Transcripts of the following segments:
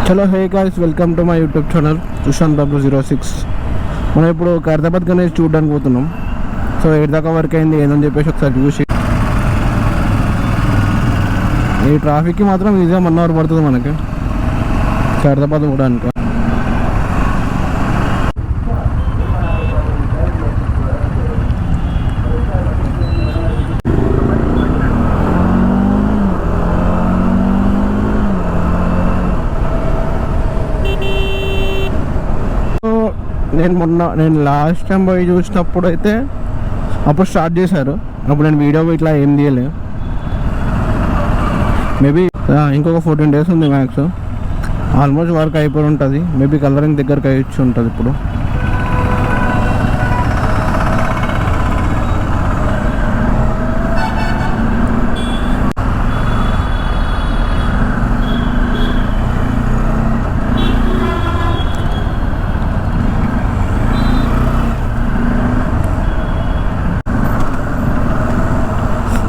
చలో hey guys, welcome to my YouTube channel Sushant Babu 06. మనం ఇప్పుడు ఖైరతాబాద్ గణేష్ చూడడానికి పోతున్నాం. సో ఏడు దాకా వర్క్ అయింది ఏందని చెప్పేసి ఒకసారి చూసి, ఈ ట్రాఫిక్కి మాత్రం ఈజీగా 1 అవర్ పడుతుంది మనకి ఖైరతాబాద్ పోవడానికి. నేను లాస్ట్ టైం పోయి చూసినప్పుడు అయితే అప్పుడు స్టార్ట్ చేశారు. అప్పుడు నేను వీడియో ఇట్లా ఏం తీయలేదు. మేబీ ఇంకొక 14 days ఉంది మ్యాక్స్. ఆల్మోస్ట్ వర్క్ అయిపోయి ఉంటుంది. మేబీ కలరింగ్ దగ్గరకు అయ్యి ఉంటుంది ఇప్పుడు.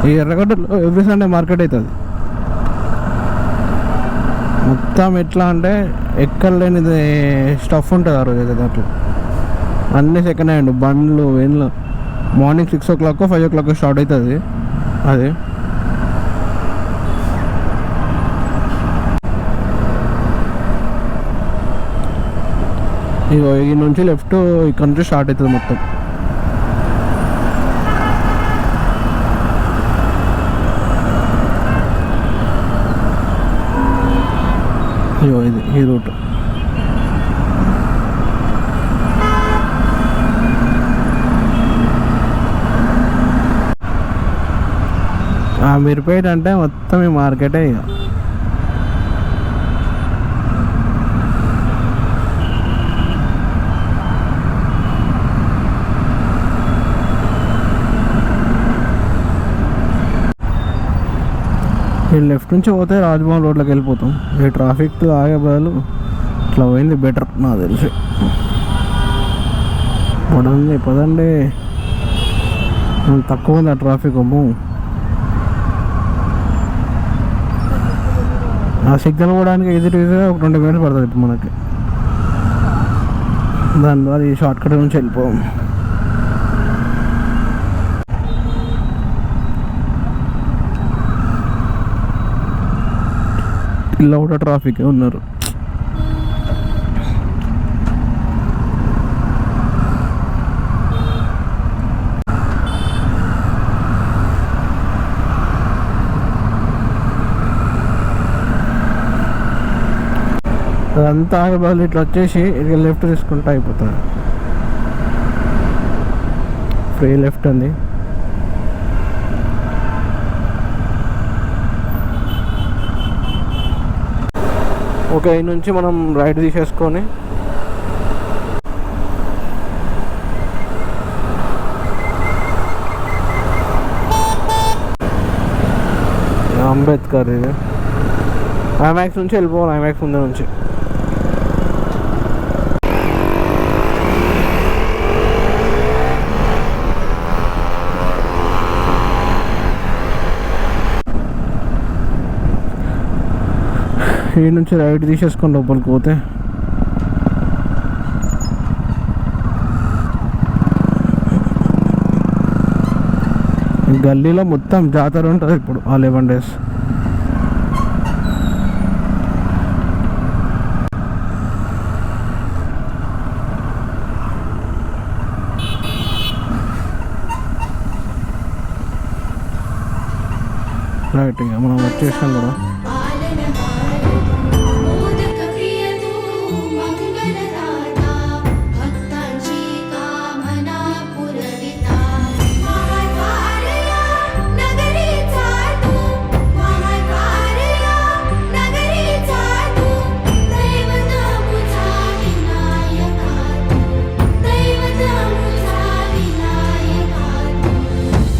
ఈ ఎర్రగడ్డలో ఎవ్రీ సండే మార్కెట్ అవుతుంది. మొత్తం ఎట్లా అంటే ఎక్కడ లేనిది స్టఫ్ ఉంటుంది ఆ రోజు అయితే. దాంట్లో అన్నీ సెకండ్ హ్యాండ్ బండ్లు వెన్లు. మార్నింగ్ 6 o'clock 5 o'clock స్టార్ట్ అవుతుంది అది. ఇగో ఈ నుంచి లెఫ్ట్ ఇక్కడ నుంచి స్టార్ట్ అవుతుంది మొత్తం. ఇది ఈ రూట్. మీరుపేట అంటే మొత్తం ఈ మార్కెటే ఇక. ఈ లెఫ్ట్ నుంచి పోతే రాజ్భవన్ రోడ్లోకి వెళ్ళిపోతాం. ఈ ట్రాఫిక్ ఆగే బదులు ఇట్లా పోయింది బెటర్ నాకు తెలిసి. పదండి తక్కువ ఉంది ఆ ట్రాఫిక్. అమ్ము ఆ సిగ్నల్ పోవడానికి ఈజీగా ఒక 20 minutes పడుతుంది ఇప్పుడు మనకి. దాని ద్వారా ఈ షార్ట్ కట్ నుంచి వెళ్ళిపోం. ఇలా కూడా ట్రాఫిక్ ఉన్నారు. అదంతా ఆగే బదులు ఇట్లా వచ్చేసి ఇక లెఫ్ట్ తీసుకుంటూ అయిపోతుంది. ఫ్రీ లెఫ్ట్ అండి. ఓకే, ఈ నుంచి మనం రైట్ తీసేసుకొని అంబేద్కర్ ఇది ఐమాక్స్ నుంచి వెళ్ళిపోవాలి. ఐమాక్స్ ముందు నుంచి ఈ నుంచి రైట్ తీసేసుకొని లోపలికి పోతే గల్లీలో మొత్తం జాతర ఉంటుంది ఇప్పుడు ఆ 11 days. రైట్ ఇక మనం వచ్చేసాం కదా.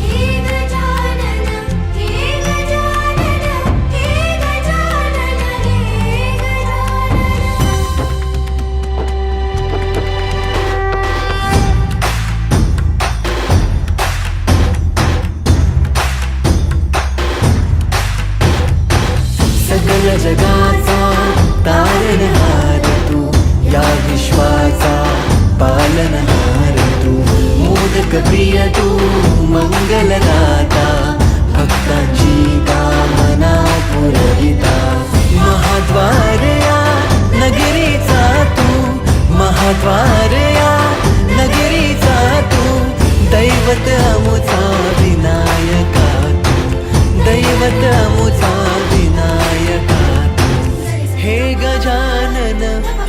हे गजानन हे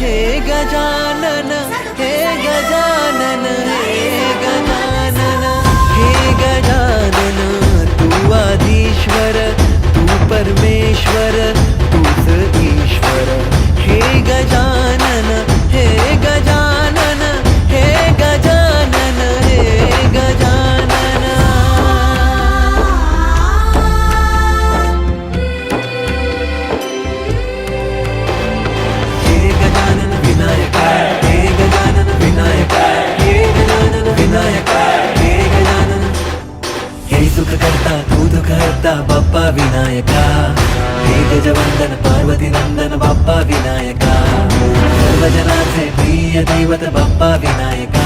हे गजानन हे गजानन हे गजानन हे गजानन तू आदिश्वर तू परमेश्वर तूच ईश्वर हे गजानन हे गजानन हे गजानन हे गजानन हे गजानन विनायक हे गजानन विनायक हे गजानन विनायक हे गजानन हे सुख करता तू दुख हरता बाप्पा विनायका हे गजवंदन पार्वती नंदन बाप्पा विनायका सर्वजनाचे प्रिय दैवत बाप्पा विनायका